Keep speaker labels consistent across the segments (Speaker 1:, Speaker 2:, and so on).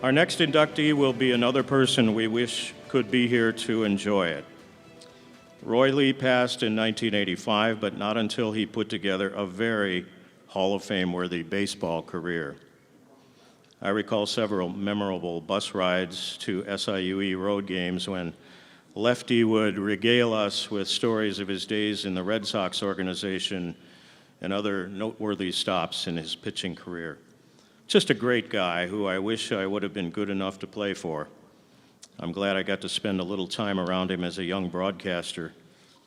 Speaker 1: Our next inductee will be another person we wish could be here to enjoy it. Roy Lee passed in 1985, but not until he put together a very Hall of Fame-worthy baseball career. I recall several memorable bus rides to SIUE road games when Lefty would regale us with stories of his days in the Red Sox organization and other noteworthy stops in his pitching career. Just a great guy who I wish I would have been good enough to play for. I'm glad I got to spend a little time around him as a young broadcaster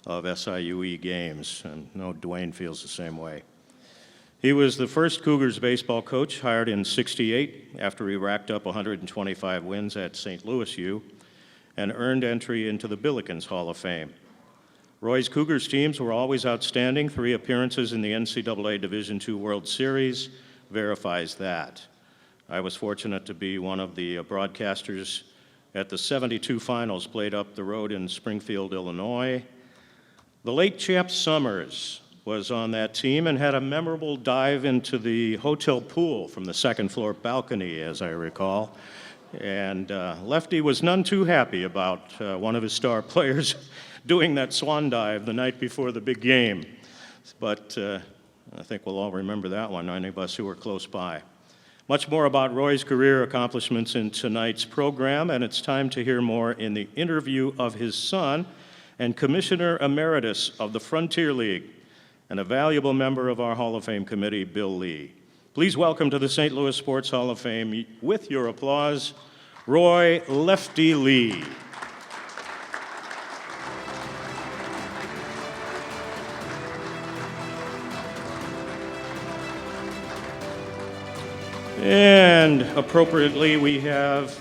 Speaker 1: of SIUE games, and I know Dwayne feels the same way. He was the first Cougars baseball coach hired in '68 after he racked up 125 wins at St. Louis U and earned entry into the Billikens Hall of Fame. Roy's Cougars teams were always outstanding. 3 appearances in the NCAA Division II World Series verifies that. I was fortunate to be one of the broadcasters at the '72 finals played up the road in Springfield, Illinois. The late Champ Summers was on that team and had a memorable dive into the hotel pool from the second floor balcony, as I recall. And Lefty was none too happy about one of his star players doing that swan dive the night before the big game. But I think we'll all remember that one, any of us who were close by. Much more about Roy's career accomplishments in tonight's program, and it's time to hear more in the interview of his son and Commissioner Emeritus of the Frontier League, and a valuable member of our Hall of Fame committee, Bill Lee. Please welcome to the St. Louis Sports Hall of Fame, with your applause, Roy Lefty Lee. And appropriately, we have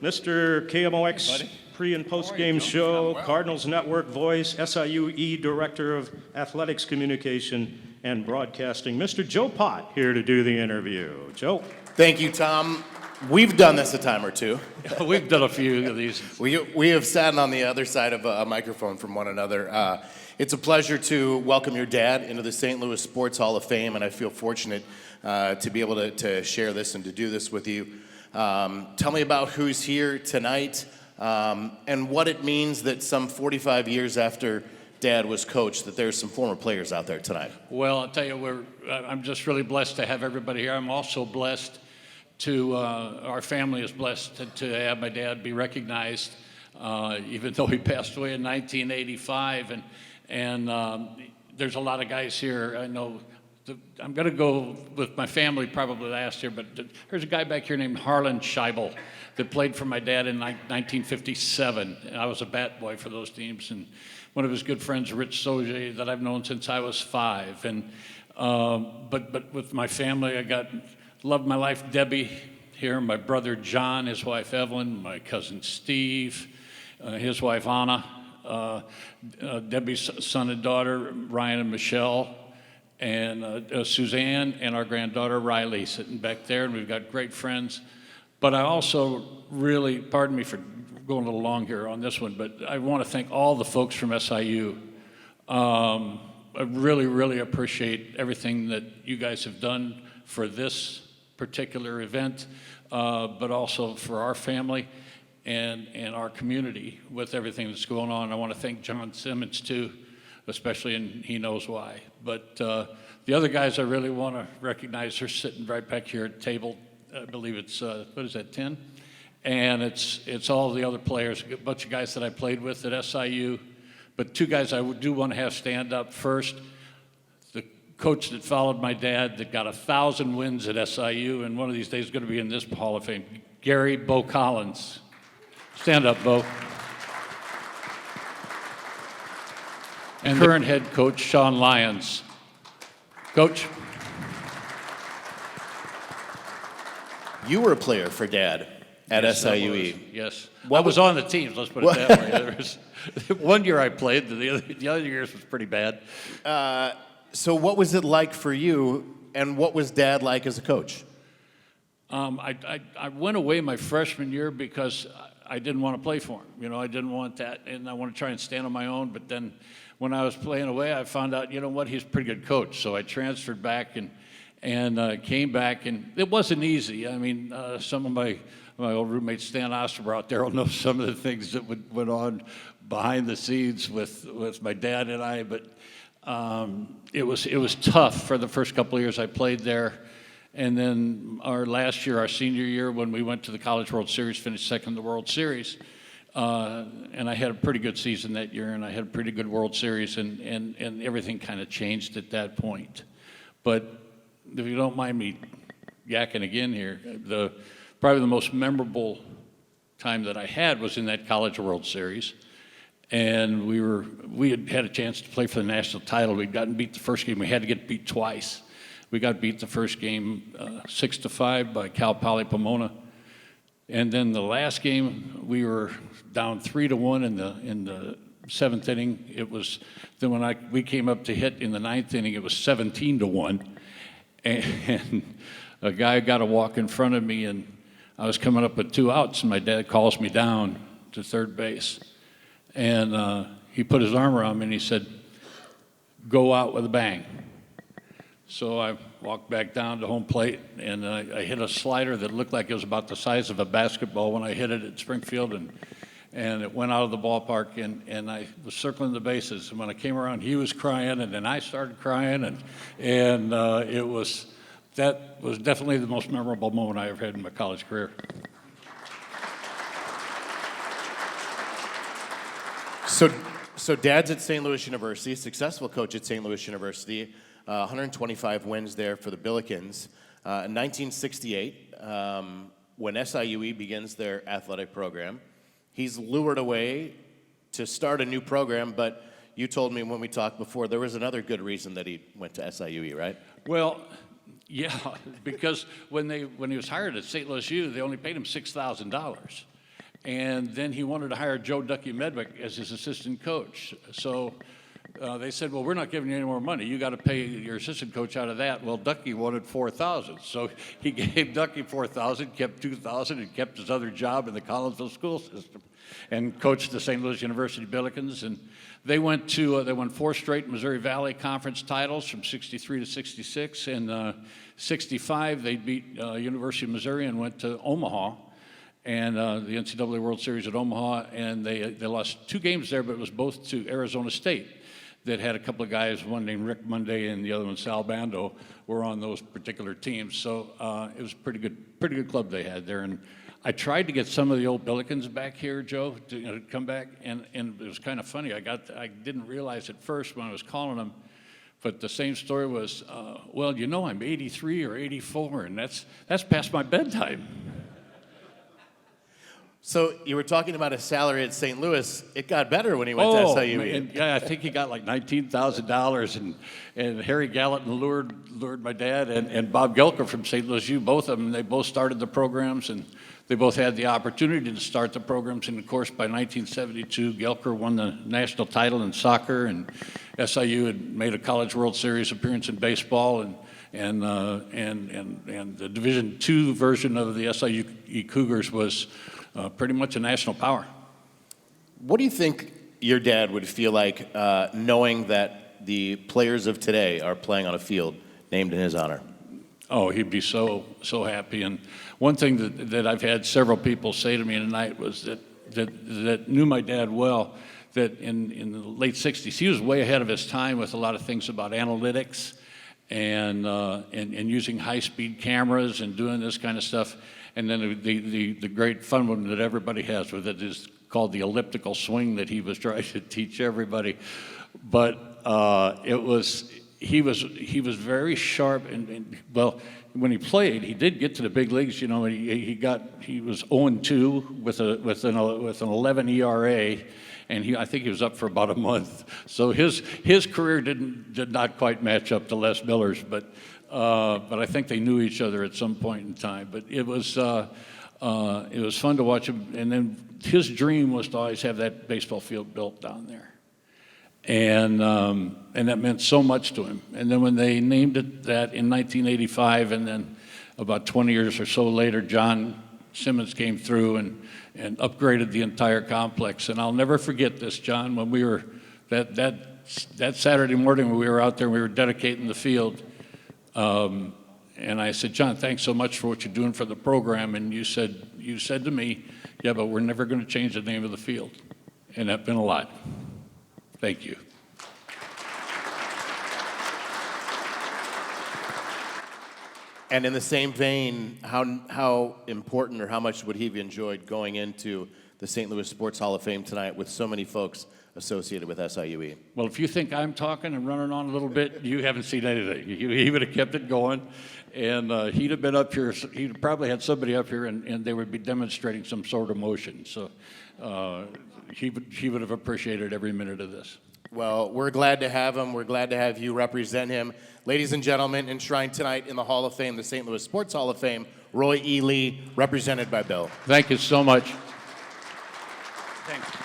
Speaker 1: Mr. KMOX pre- and post-game show, Cardinals Network voice, SIUE Director of Athletics Communication and Broadcasting, Mr. Joe Pott, here to do the interview. Joe.
Speaker 2: Thank you, Tom. We've done this a time or two.
Speaker 3: We've done a few of these.
Speaker 2: We have sat on the other side of a microphone from one another. It's a pleasure to welcome your dad into the St. Louis Sports Hall of Fame, and I feel fortunate to be able to share this and to do this with you. Tell me about who's here tonight and what it means that some 45 years after Dad was coach, that there's some former players out there tonight.
Speaker 3: Well, I'll tell you, I'm just really blessed to have everybody here. I'm also blessed to, our family is blessed to have my dad be recognized, even though he passed away in 1985. And there's a lot of guys here. I know I'm going to go with my family probably last year, but there's a guy back here named Harlan Scheibel that played for my dad in 1957. And I was a bat boy for those teams. And one of his good friends, Rich Soje, that I've known since I was 5. And but with my family, I got loved my life, Debbie here, my brother John, his wife Evelyn, my cousin Steve, his wife Anna, Debbie's son and daughter Ryan and Michelle, and Suzanne and our granddaughter Riley sitting back there, and we've got great friends. But I also really, pardon me for going a little long here on this one, but I want to thank all the folks from SIU. I really, really appreciate everything that you guys have done for this particular event, but also for our family and our community with everything that's going on. I want to thank John Simmons too, especially, and he knows why. But the other guys I really want to recognize, they're sitting right back here at the table. I believe it's, what is that, 10? And it's all the other players, a bunch of guys that I played with at SIU. But 2 guys I do want to have stand up. First, the coach that followed my dad that got 1,000 wins at SIU, and one of these days is going to be in this Hall of Fame, Gary Bo Collins. Stand up, Bo. And the current head coach, Sean Lyons. Coach?
Speaker 2: You were a player for Dad at SIUE.
Speaker 3: Yes. I was on the teams, let's put it that way. There was, one year I played, the other years was pretty bad.
Speaker 2: So what was it like for you, and what was Dad like as a coach?
Speaker 3: I went away my freshman year because I didn't want to play for him. You know, I didn't want that, and I want to try and stand on my own. But then when I was playing away, I found out, you know what, he's a pretty good coach. So I transferred back, and came back, and it wasn't easy. I mean, some of my old roommate Stan Osterbrough there will know some of the things that went on behind the scenes with my dad and I, but it was tough for the first couple of years I played there. And then our senior year, when we went to the College World Series, finished second in the World Series, and I had a pretty good season that year, and I had a pretty good World Series, and everything kind of changed at that point. But if you don't mind me yakking again here, probably the most memorable time that I had was in that College World Series. And we had a chance to play for the national title. We'd gotten beat the first game. We had to get beat twice. We got beat the first game 6-5 by Cal Poly Pomona. And then the last game, we were down 3-1 in the seventh inning. It was then when we came up to hit in the ninth inning, it was 17-1. And a guy got a walk in front of me, and I was coming up with 2 outs, and my dad calls me down to third base. And he put his arm around me and he said, "Go out with a bang." So I walked back down to home plate, and I hit a slider that looked like it was about the size of a basketball when I hit it at Springfield, and it went out of the ballpark, and I was circling the bases. And when I came around, he was crying, and then I started crying, and that was definitely the most memorable moment I ever had in my college career.
Speaker 2: So Dad's at St. Louis University, successful coach at St. Louis University, 125 wins there for the Billikens. In 1968, when SIUE begins their athletic program, he's lured away to start a new program, but you told me when we talked before, there was another good reason that he went to SIUE, right?
Speaker 3: Well, yeah, because when he was hired at St. Louis U, they only paid him $6,000. And then he wanted to hire Joe Ducky Medwick as his assistant coach. So they said, well, we're not giving you any more money. You got to pay your assistant coach out of that. Well, Ducky wanted $4,000. So he gave Ducky $4,000, kept $2,000, and kept his other job in the Collinsville school system and coached the St. Louis University Billikens. And they won 4 straight Missouri Valley Conference titles from 63 to 66. And 65, they beat University of Missouri and went to Omaha. And the NCAA World Series at Omaha, and they lost 2 games there, but it was both to Arizona State that had a couple of guys, one named Rick Monday and the other one Sal Bando, were on those particular teams. So it was a pretty good club they had there. And I tried to get some of the old Billikens back here, Joe, to come back, and it was kind of funny. I didn't realize at first when I was calling them, but the same story was, well, I'm 83 or 84, and that's past my bedtime.
Speaker 2: So you were talking about a salary at St. Louis. It got better when he went to SIUE.
Speaker 3: Yeah, I think he got like $19,000, and Harry Gallatin lured my dad and Bob Gelker from St. Louis U, both of them. They both started the programs, and they both had the opportunity to start the programs. And of course, by 1972, Gelker won the national title in soccer, and SIU had made a College World Series appearance in baseball, and the Division II version of the SIU Cougars was pretty much a national power.
Speaker 2: What do you think your dad would feel like knowing that the players of today are playing on a field named in his honor?
Speaker 3: Oh, he'd be so happy. And one thing that I've had several people say to me tonight was that knew my dad well, that in the late 60s, he was way ahead of his time with a lot of things about analytics and using high-speed cameras and doing this kind of stuff. And then the great fun one that everybody has with it is called the elliptical swing that he was trying to teach everybody. But he was very sharp, and well, when he played, he did get to the big leagues. He was 0-2 with an 11 ERA, and I think he was up for about a month. So his career did not quite match up to Les Miller's, but I think they knew each other at some point in time. But it was fun to watch him. And then his dream was to always have that baseball field built down there, and that meant so much to him. And then when they named it that in 1985, and then about 20 years or so later, John Simmons came through and upgraded the entire complex. And I'll never forget this, John, when we were that Saturday morning when we were out there and we were dedicating the field. And I said, John, thanks so much for what you're doing for the program. And you said to me, yeah, but we're never going to change the name of the field. And that meant a lot. Thank you.
Speaker 2: And in the same vein, how important or how much would he have enjoyed going into the St. Louis Sports Hall of Fame tonight with so many folks associated with SIUE?
Speaker 3: Well, if you think I'm talking and running on a little bit, you haven't seen anything. He would have kept it going, and he'd have been up here. He'd probably had somebody up here, and they would be demonstrating some sort of motion. So he would have appreciated every minute of this.
Speaker 2: Well, we're glad to have him. We're glad to have you represent him. Ladies and gentlemen, enshrined tonight in the Hall of Fame, the St. Louis Sports Hall of Fame, Roy E. Lee, represented by Bill.
Speaker 3: Thank you so much. Thanks.